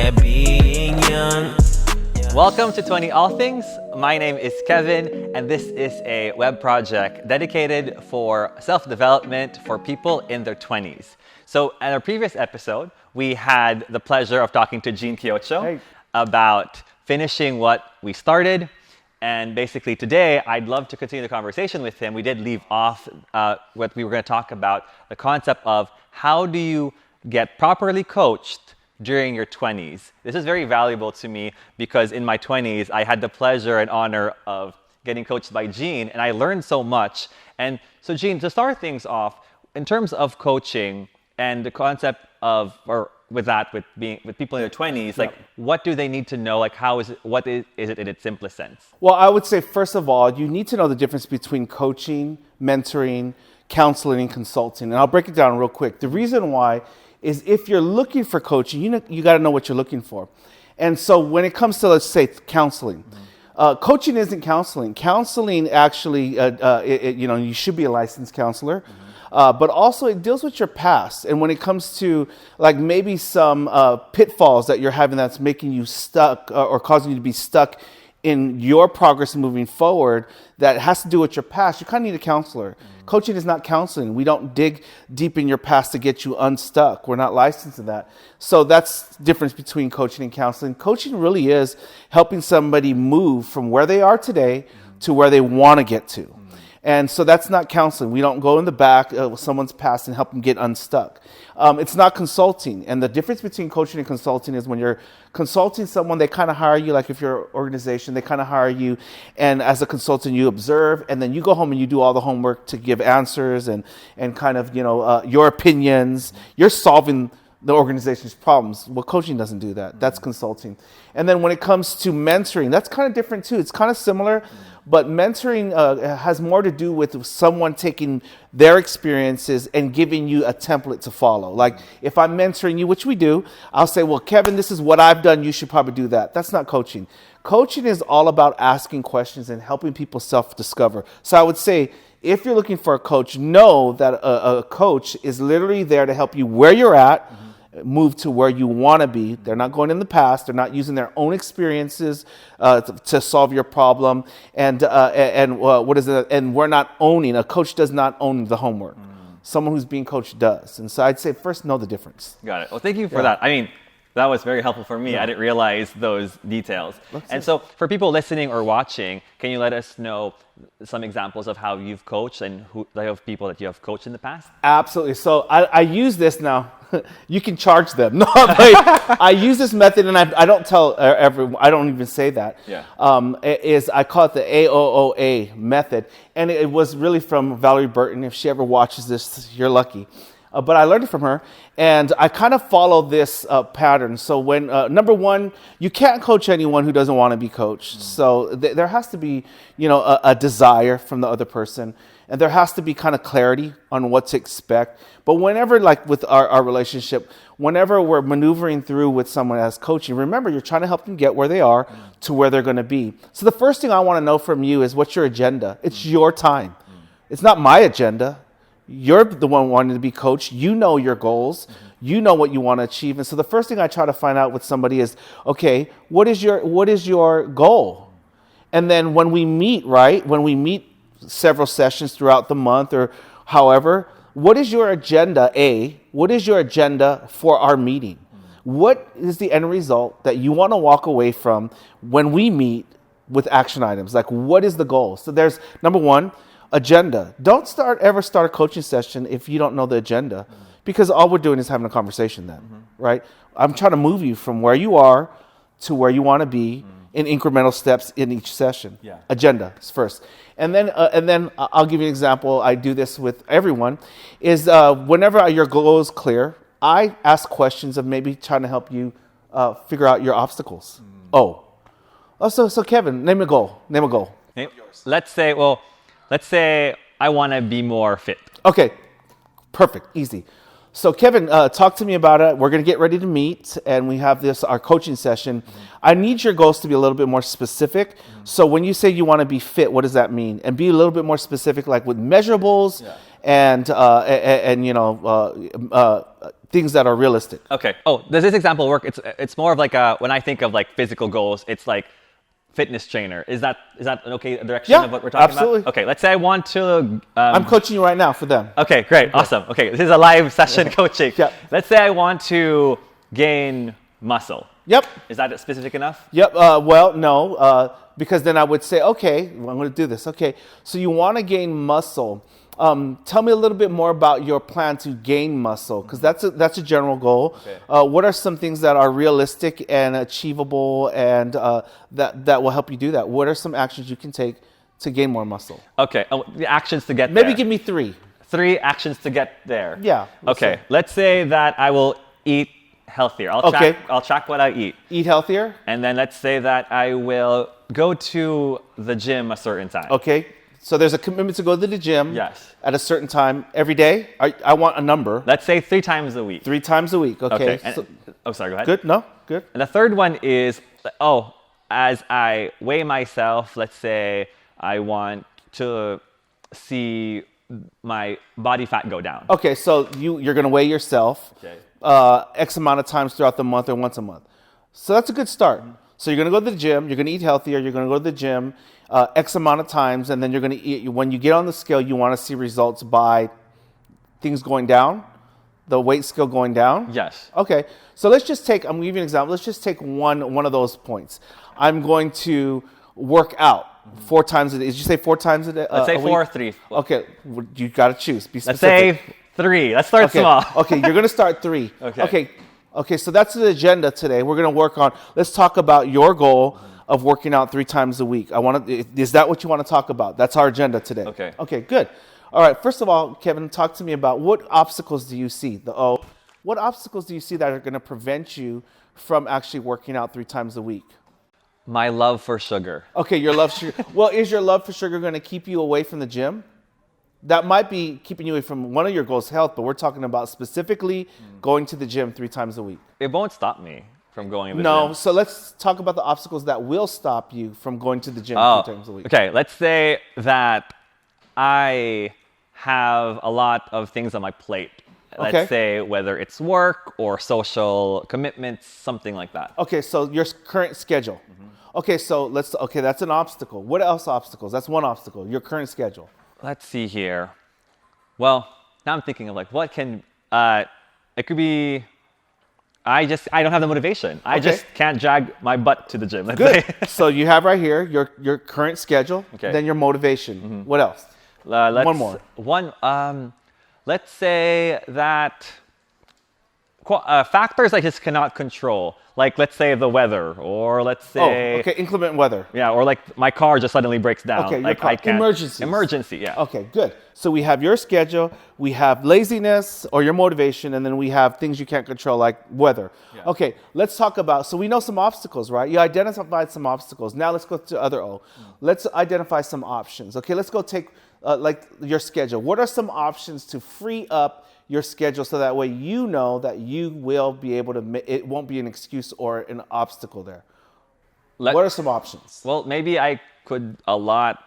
yeah, being young. Welcome to 20-Allthings. My name is Kevin, and this is a web project dedicated for self-development for people in their 20s. So in our previous episode, we had the pleasure of talking to Gene Quiocho about finishing what we started. And basically today, I'd love to continue the conversation with him. We did leave off what we were going to talk about, the concept of how do you get properly coached during your 20s. This is very valuable to me because in my 20s, I had the pleasure and honor of getting coached by Gene, and I learned so much. And so Gene, to start things off, in terms of coaching and the concept of, or with that, with people in their 20s, like what do they need to know? Like what is it in its simplest sense? Well, I would say, first of all, you need to know the difference between coaching, mentoring, counseling, and consulting. And I'll break it down real quick. The reason why is if you're looking for coaching, you got to know what you're looking for. And so when it comes to, let's say, counseling, coaching isn't counseling. Counseling actually, you should be a licensed counselor, but also it deals with your past. And when it comes to like maybe some pitfalls that you're having that's making you stuck or causing you to be stuck in your progress moving forward that has to do with your past, you kind of need a counselor. Coaching is not counseling. We don't dig deep in your past to get you unstuck. We're not licensed to that. So that's the difference between coaching and counseling. Coaching really is helping somebody move from where they are today to where they want to get to. And so that's not counseling. We don't go in the back of someone's past and help them get unstuck. It's not consulting. And the difference between coaching and consulting is when you're consulting someone, they kind of hire you, like if you're an organization, they kind of hire you. And as a consultant, you observe, and then you go home and you do all the homework to give answers and kind of, your opinions. You're solving the organization's problems. Well, coaching doesn't do that. That's consulting. And then when it comes to mentoring, that's kind of different too. It's kind of similar, but mentoring has more to do with someone taking their experiences and giving you a template to follow. Like if I'm mentoring you, which we do, I'll say, well, Kevin, this is what I've done. You should probably do that. That's not coaching. Coaching is all about asking questions and helping people self-discover. So I would say, if you're looking for a coach, know that a coach is literally there to help you where you're at, move to where you want to be. They're not going in the past. They're not using their own experiences to solve your problem. And what is it? And we're not owning. A coach does not own the homework. Someone who's being coached does. And so I'd say first know the difference. Got it. Well, thank you for that. I mean, that was very helpful for me. I didn't realize those details. So for people listening or watching, can you let us know some examples of how you've coached and who of people that you have coached in the past? Absolutely. So I use this now. You can charge them. No, I use this method, and I don't tell everyone. I don't even say that. Yeah. I call it the AOOA method, and it was really from Valerie Burton. If she ever watches this, you're lucky. But I learned it from her, and I kind of follow this pattern. So when, number one, you can't coach anyone who doesn't want to be coached. So there has to be, a desire from the other person, and there has to be kind of clarity on what to expect. But whenever, like with our relationship, whenever we're maneuvering through with someone as coaching, remember, you're trying to help them get where they are to where they're going to be. So the first thing I want to know from you is, what's your agenda? It's your time. It's not my agenda. You're the one wanting to be coached. You know your goals. You know what you want to achieve. And so the first thing I try to find out with somebody is, okay, what is your goal? And then when we meet, several sessions throughout the month or however, what is your agenda, A? What is your agenda for our meeting? What is the end result that you want to walk away from when we meet with action items? Like, what is the goal? So there's, number one, agenda. Don't ever start a coaching session if you don't know the agenda, because all we're doing is having a conversation then, right? I'm trying to move you from where you are to where you want to be in incremental steps in each session. Yeah. Agenda is first. And then I'll give you an example. I do this with everyone, is whenever your goal is clear, I ask questions of maybe trying to help you figure out your obstacles. So Kevin, name a goal. Let's say I want to be more fit. Okay, perfect, easy. So Kevin, talk to me about it. We're going to get ready to meet, and we have our coaching session. I need your goals to be a little bit more specific. So when you say you want to be fit, what does that mean? And be a little bit more specific, like with measurables and things that are realistic. Okay. Oh, does this example work? It's more of like when I think of like physical goals, it's like fitness trainer. Is that an okay direction Yeah, of what we're talking absolutely. about? Okay. Let's say I want to. I'm coaching you right now for them. Okay. Great. Awesome. Okay. This is a live session coaching. Yeah. Let's say I want to gain muscle. Yep. Is that specific enough? Yep. Well, no, because then I would say, okay, well, I'm going to do this. Okay, so you want to gain muscle. Tell me a little bit more about your plan to gain muscle, because that's a general goal. Okay. What are some things that are realistic and achievable, and that will help you do that? What are some actions you can take to gain more muscle? Okay. Oh, the actions to get Maybe there. give me 3. 3 actions to get there. Yeah. Okay. Let's say that I will eat healthier. I'll track what I eat. Eat healthier. And then let's say that I will go to the gym a certain time. Okay. So there's a commitment to go to the gym. Yes. At a certain time every day. I want a number. Let's say 3 times a week. 3 times a week. Okay. And, sorry, go ahead. Good. No. Good. And the third one is, as I weigh myself, let's say I want to see my body fat go down. Okay. So you're going to weigh yourself. Okay. X amount of times throughout the month or once a month. So that's a good start. So you're going to go to the gym, you're going to eat healthier, you're going to go to the gym X amount of times, and then you're going to eat. When you get on the scale, you want to see results by things going down, the weight scale going down. Yes. Okay. So let's just take, I'm going to give you an example. Let's just take one of those points. I'm going to work out 4 times a day. Did you say 4 times a day? Let's say 4 or 3. Okay. You got to choose. Be Let's specific. say 3. Let's start small. Okay, you're going to start 3. Okay. Okay, so that's the agenda today. We're going to work on, let's talk about your goal of working out 3 times a week. Is that what you want to talk about? That's our agenda today. Okay. Okay, good. All right, first of all, Kevin, talk to me about what obstacles do you see? What obstacles do you see that are going to prevent you from actually working out 3 times a week? My love for sugar. Okay, your love for sugar. Well, is your love for sugar going to keep you away from the gym? That might be keeping you away from one of your goals, health, but we're talking about specifically going to the gym 3 times a week. It won't stop me from going to the No, gym. so let's talk about the obstacles that will stop you from going to the gym 3 times a week. Okay, let's say that I have a lot of things on my plate. Okay. Let's say whether it's work or social commitments, something like that. Okay, so your current schedule. Okay, so that's an obstacle. What else obstacles? That's one obstacle, your current schedule. Let's see here. Well, now I'm thinking of like what can it could be. I don't have the motivation. I just can't drag my butt to the gym. Let's Good. say. So you have right here your current schedule, Okay. then your motivation. What else? One more. Let's say that factors I just cannot control, like let's say the weather, or let's say inclement weather. yeah, or like my car just suddenly breaks down. Okay, like your car. I can't. Emergencies. Emergency, yeah. Okay, good. So we have your schedule, we have laziness or your motivation, and then we have things you can't control like weather. Yeah. Okay, let's talk about, so we know some obstacles, right? You identified some obstacles. Now let's go to other O. Let's identify some options. Okay, let's go take like your schedule. What are some options to free up your schedule so that way you know that you will be able to, it won't be an excuse or an obstacle there? What are some options? Well, maybe I could allot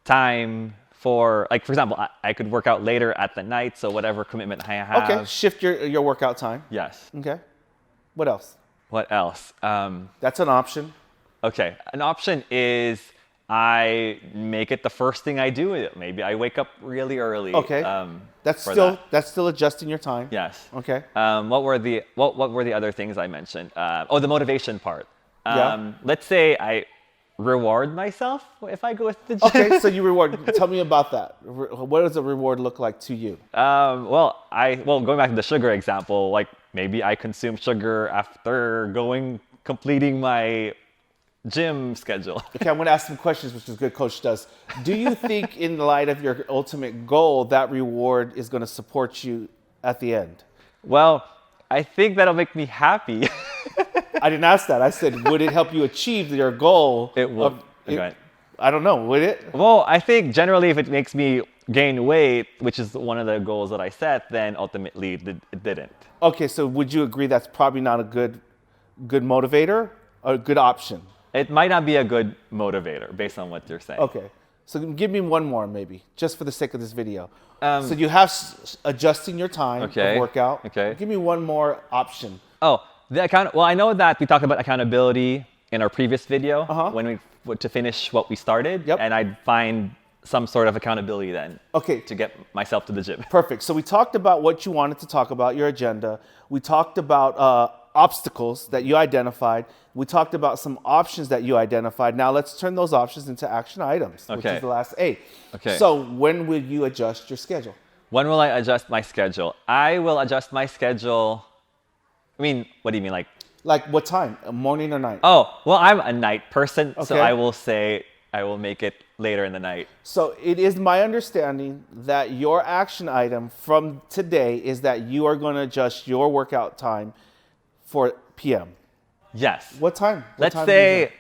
time for, like, for example, I could work out later at the night, so whatever commitment I have. Okay, shift your workout time. Yes. Okay. What else? What else? That's an option. Okay, an option is I make it the first thing I do. Maybe I wake up really early. Okay. That's still adjusting your time. Yes. Okay. What were the other things I mentioned? The motivation part. Yeah. Let's say I reward myself if I go with the gym. Okay, so you reward. Tell me about that. What does a reward look like to you? Going back to the sugar example, like maybe I consume sugar after completing my gym schedule. Okay, I'm going to ask some questions, which is good coach does. Do you think in light of your ultimate goal, that reward is going to support you at the end? Well, I think that'll make me happy. I didn't ask that. I said, would it help you achieve your goal? It would. I don't know. Would it? Well, I think generally if it makes me gain weight, which is one of the goals that I set, then ultimately it didn't. Okay, so would you agree that's probably not a good motivator or a good option? It might not be a good motivator based on what you're saying. Okay. So give me one more, maybe, just for the sake of this video. So you have adjusting your time of workout. Okay. Give me one more option. Oh, well, I know that we talked about accountability in our previous video when we to finish what we started, and I'd find some sort of accountability then. Okay. To get myself to the gym. Perfect. So we talked about what you wanted to talk about, your agenda. We talked about obstacles that you identified. We talked about some options that you identified. Now let's turn those options into action items, which is the last A. Okay. So when will you adjust your schedule? When will I adjust my schedule? I will adjust my schedule. I mean, what do you mean, like? Like what time? Morning or night? Oh, well, I'm a night person, so Okay. I will say I will make it later in the night. So it is my understanding that your action item from today is that you are going to adjust your workout time for PM. Yes. What time? Let's say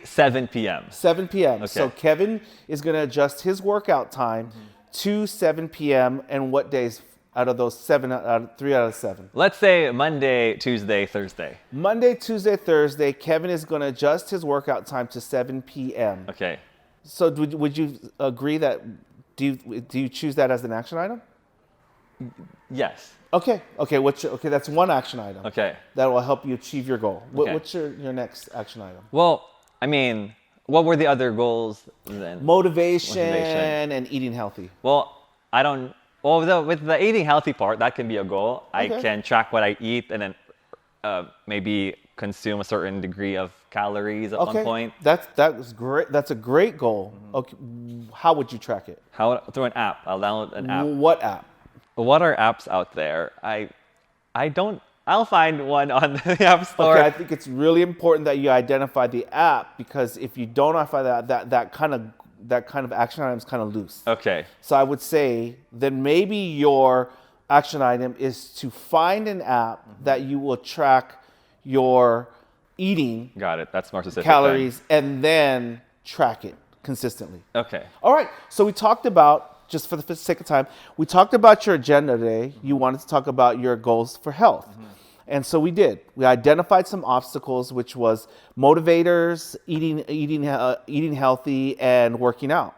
7 p.m. 7 p.m. Okay. So Kevin is going to adjust his workout time to 7 p.m. And what days out of those 3 out of 7? Let's say Monday, Tuesday, Thursday. Monday, Tuesday, Thursday, Kevin is going to adjust his workout time to 7 p.m. Okay. So would you agree that, do you choose that as an action item? Yes. Okay, that's one action item. Okay. That will help you achieve your goal. Okay. What's your next action item? Well, I mean, what were the other goals then? Motivation and eating healthy. Well, with the eating healthy part, that can be a goal. I can track what I eat and then maybe consume a certain degree of calories at one point. That's great. That's a great goal. Okay, how would you track it? Through an app. I'll download an app. What app? What are apps out there? I'll find one on the App Store. Okay, I think it's really important that you identify the app, because if you don't identify that kind of action item is kind of loose. Okay. So I would say then maybe your action item is to find an app that you will track your eating. Got it. That's more specific. Calories, and then track it consistently. Okay. All right. So we talked about, just for the sake of time, we talked about your agenda today. You wanted to talk about your goals for health. And so we did. We identified some obstacles, which was motivators, eating healthy, and working out.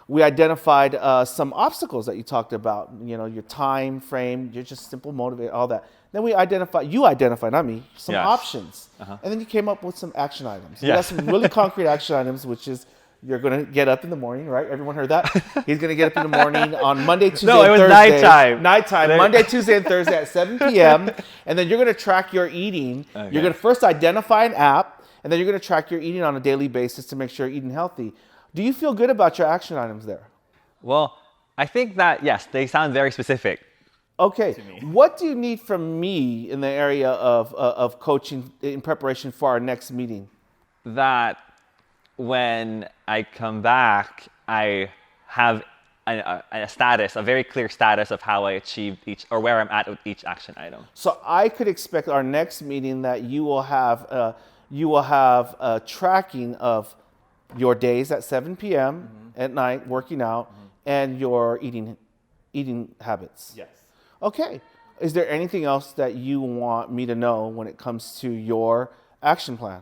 We identified some obstacles that you talked about. You know, your time frame, you're just simple motivator, all that. Then you identified, not me, some options. And then you came up with some action items. You got some really concrete action items, which is you're going to get up in the morning, right? Everyone heard that? He's going to get up in the morning on Monday, Tuesday, and Thursday. No, it was nighttime. Nighttime, Monday, Tuesday, and Thursday at 7 p.m. And then you're going to track your eating. Okay. You're going to first identify an app, and then you're going to track your eating on a daily basis to make sure you're eating healthy. Do you feel good about your action items there? Well, I think that, yes, they sound very specific. Okay. What do you need from me in the area of coaching in preparation for our next meeting? That when I come back, I have a very clear status of how I achieved each, or where I'm at with each action item. So I could expect our next meeting that you will have a tracking of your days at 7 p.m. at night, working out, and your eating habits. Yes. Okay. Is there anything else that you want me to know when it comes to your action plan?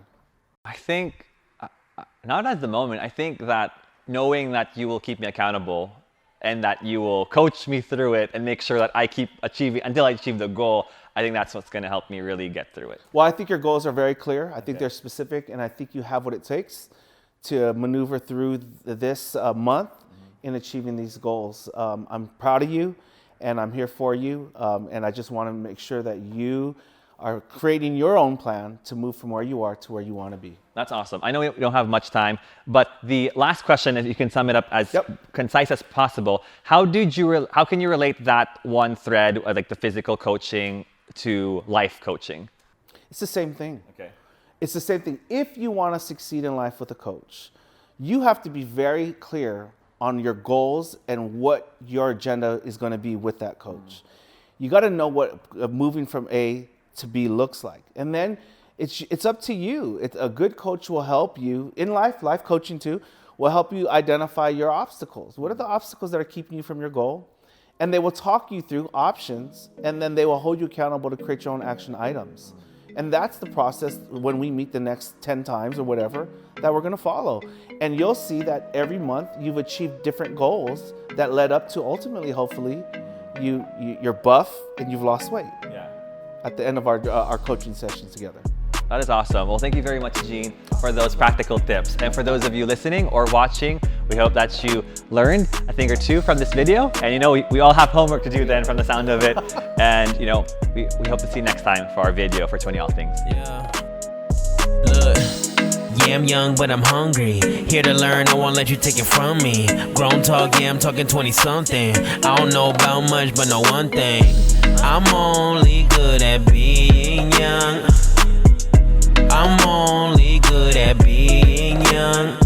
I think, not at the moment, I think that knowing that you will keep me accountable and that you will coach me through it and make sure that I keep achieving until I achieve the goal, I think that's what's going to help me really get through it. Well, I think your goals are very clear. I think they're specific, and I think you have what it takes to maneuver through this month in achieving these goals. I'm proud of you, and I'm here for you, and I just want to make sure that you are creating your own plan to move from where you are to where you want to be. That's awesome. I know we don't have much time, but the last question, if you can sum it up as concise as possible, how can you relate that one thread, like the physical coaching, to life coaching? It's the same thing. Okay. It's the same thing. If you want to succeed in life with a coach, you have to be very clear on your goals and what your agenda is going to be with that coach. You got to know what moving from A to B looks like. And then it's up to you. A good coach will help you in life coaching too, will help you identify your obstacles. What are the obstacles that are keeping you from your goal? And they will talk you through options, and then they will hold you accountable to create your own action items. And that's the process when we meet the next 10 times or whatever that we're gonna follow. And you'll see that every month you've achieved different goals that led up to ultimately, hopefully, you're buff and you've lost weight. Yeah. At the end of our coaching sessions together. That is awesome. Well, thank you very much, Gene, for those practical tips. And for those of you listening or watching, we hope that you learned a thing or two from this video. And you know, we all have homework to do then from the sound of it. And you know, we hope to see you next time for our video for 20 All Things. Yeah. Look. Yeah, I'm young, but I'm hungry. Here to learn, I won't let you take it from me. Grown talk, yeah, I'm talking 20-something. I don't know about much, but know one thing. I'm only good at being young. I'm only good at being young.